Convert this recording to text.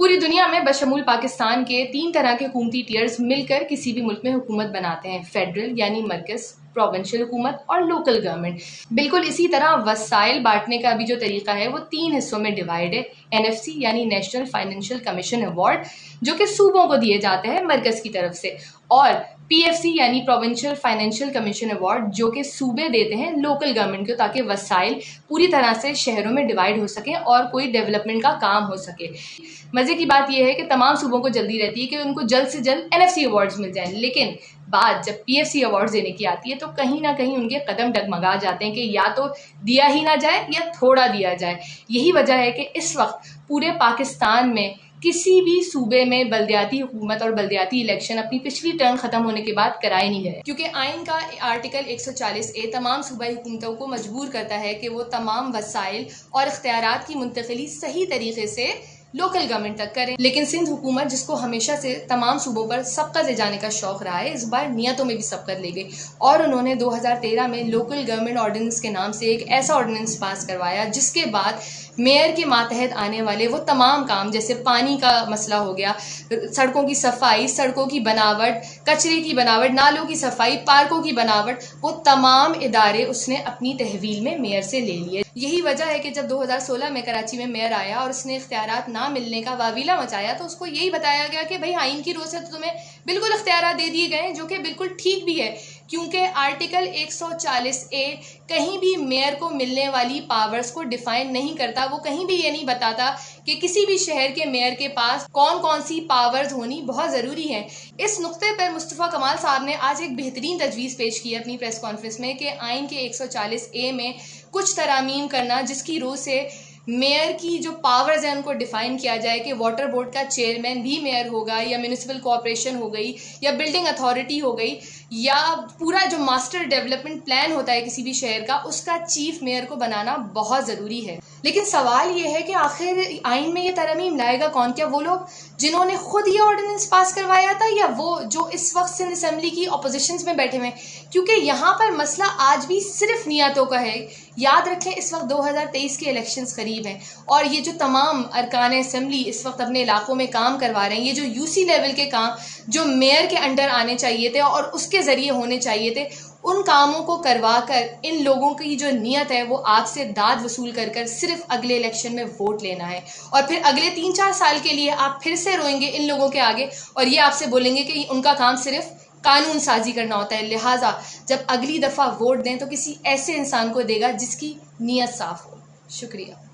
पूरी दुनिया में बशमूल पाकिस्तान के 3 तरह के हुकूमती टियर्स मिलकर किसी भी मुल्क में हुकूमत बनाते हैं, फेडरल यानी मरकज़, प्रोविंशियल हुकूमत और लोकल गवर्नमेंट। बिल्कुल इसी तरह वसाइल बांटने का भी जो तरीका है वो 3 हिस्सों में डिवाइड है। NFC यानी नेशनल फाइनेंशियल कमीशन अवार्ड, जो कि सूबों को दिए जाते हैं मरकज़ की तरफ से, और PFC यानी प्रोविंशियल फाइनेंशियल कमीशन अवार्ड, जो कि सूबे देते हैं लोकल गवर्नमेंट को, ताकि वसाइल पूरी तरह से शहरों में डिवाइड हो सकें और कोई डेवलपमेंट का काम हो सके। मज़े की बात यह है कि तमाम सूबों को जल्दी रहती है कि उनको जल्द से जल्द NFC अवार्ड्स मिल जाएं, लेकिन बात जब PFC अवार्ड्स देने की आती है तो कहीं ना कहीं उनके कदम डगमगा जाते हैं कि या तो दिया ही ना जाए या थोड़ा दिया जाए। यही वजह है कि इस वक्त पूरे पाकिस्तान में किसी भी सूबे में बल्दियाती हुकूमत और बल्दियाती इलेक्शन अपनी पिछली टर्म ख़त्म होने के बाद कराए नहीं गए, क्योंकि आइन का आर्टिकल 140A तमाम सूबाई हुकूमतों को मजबूर करता है कि वो तमाम वसाइल और इख्तियारात की मुंतकिली सही तरीके से लोकल गवर्नमेंट तक करें। लेकिन सिंध हुकूमत, जिसको हमेशा से तमाम सूबों पर सबकत ले जाने का शौक रहा है, इस बार नियतों में भी सबकत ले गई और उन्होंने 2013 में लोकल गवर्नमेंट ऑर्डिनेंस के नाम से एक ऐसा ऑर्डिनेंस पास करवाया जिसके बाद मेयर के मातहत आने वाले वो तमाम काम, जैसे पानी का मसला हो गया, सड़कों की सफाई, सड़कों की बनावट, कचरे की बनावट, नालों की सफाई, पार्कों की बनावट, वो तमाम इदारे उसने अपनी तहवील में मेयर से ले लिए। यही वजह है कि जब 2016 में कराची में मेयर आया और उसने इख्तियारात ना मिलने का वावीला मचाया तो उसको यही बताया गया कि भाई आइन की रोज़ से तो तुम्हें बिल्कुल इख्तियारात दे दिए गए, जो कि बिल्कुल ठीक भी है, क्योंकि आर्टिकल 140A कहीं भी मेयर को मिलने वाली पावर्स को डिफाइन नहीं करता। वो कहीं भी ये नहीं बताता कि किसी भी शहर के मेयर के पास कौन कौन सी पावर्स होनी बहुत ज़रूरी है। इस नुक्ते पर मुस्तफ़ा कमाल साहब ने आज एक बेहतरीन तजवीज़ पेश की अपनी प्रेस कॉन्फ्रेंस में कि आइन के 140A में कुछ तरामीम करना, जिसकी रोज़ से मेयर की जो पावर्स हैं उनको डिफाइन किया जाए कि वाटर बोर्ड का चेयरमैन भी मेयर होगा, या म्यूनिसिपल कॉर्पोरेशन हो गई, या बिल्डिंग अथॉरिटी हो गई, या पूरा जो मास्टर डेवलपमेंट प्लान होता है किसी भी शहर का, उसका चीफ मेयर को बनाना बहुत ज़रूरी है। लेकिन सवाल ये है कि आखिर आइन में ये तरमीम लाएगा कौन? क्या वो लोग जिन्होंने खुद ये ऑर्डिनेंस पास करवाया था, या वो जो इस वक्त सिंध असेंबली की अपोजिशन में बैठे हुए हैं? क्योंकि यहाँ पर मसला आज भी सिर्फ नियतों का है। याद रखें, इस वक्त 2023 के इलेक्शंस करीब हैं और ये जो तमाम अरकान असेंबली इस वक्त अपने इलाकों में काम करवा रहे हैं, ये जो UC लेवल के काम जो मेयर के अंडर आने चाहिए थे और उसके ज़रिए होने चाहिए थे, उन कामों को करवा कर इन लोगों की जो नियत है वो आपसे दाद वसूल कर सिर्फ अगले इलेक्शन में वोट लेना है, और फिर अगले 3-4 साल के लिए आप फिर से रोएंगे इन लोगों के आगे और ये आपसे बोलेंगे कि उनका काम सिर्फ कानून साजी करना होता है। लिहाजा जब अगली दफ़ा वोट दें तो किसी ऐसे इंसान को देगा जिसकी नीयत साफ़ हो। शुक्रिया।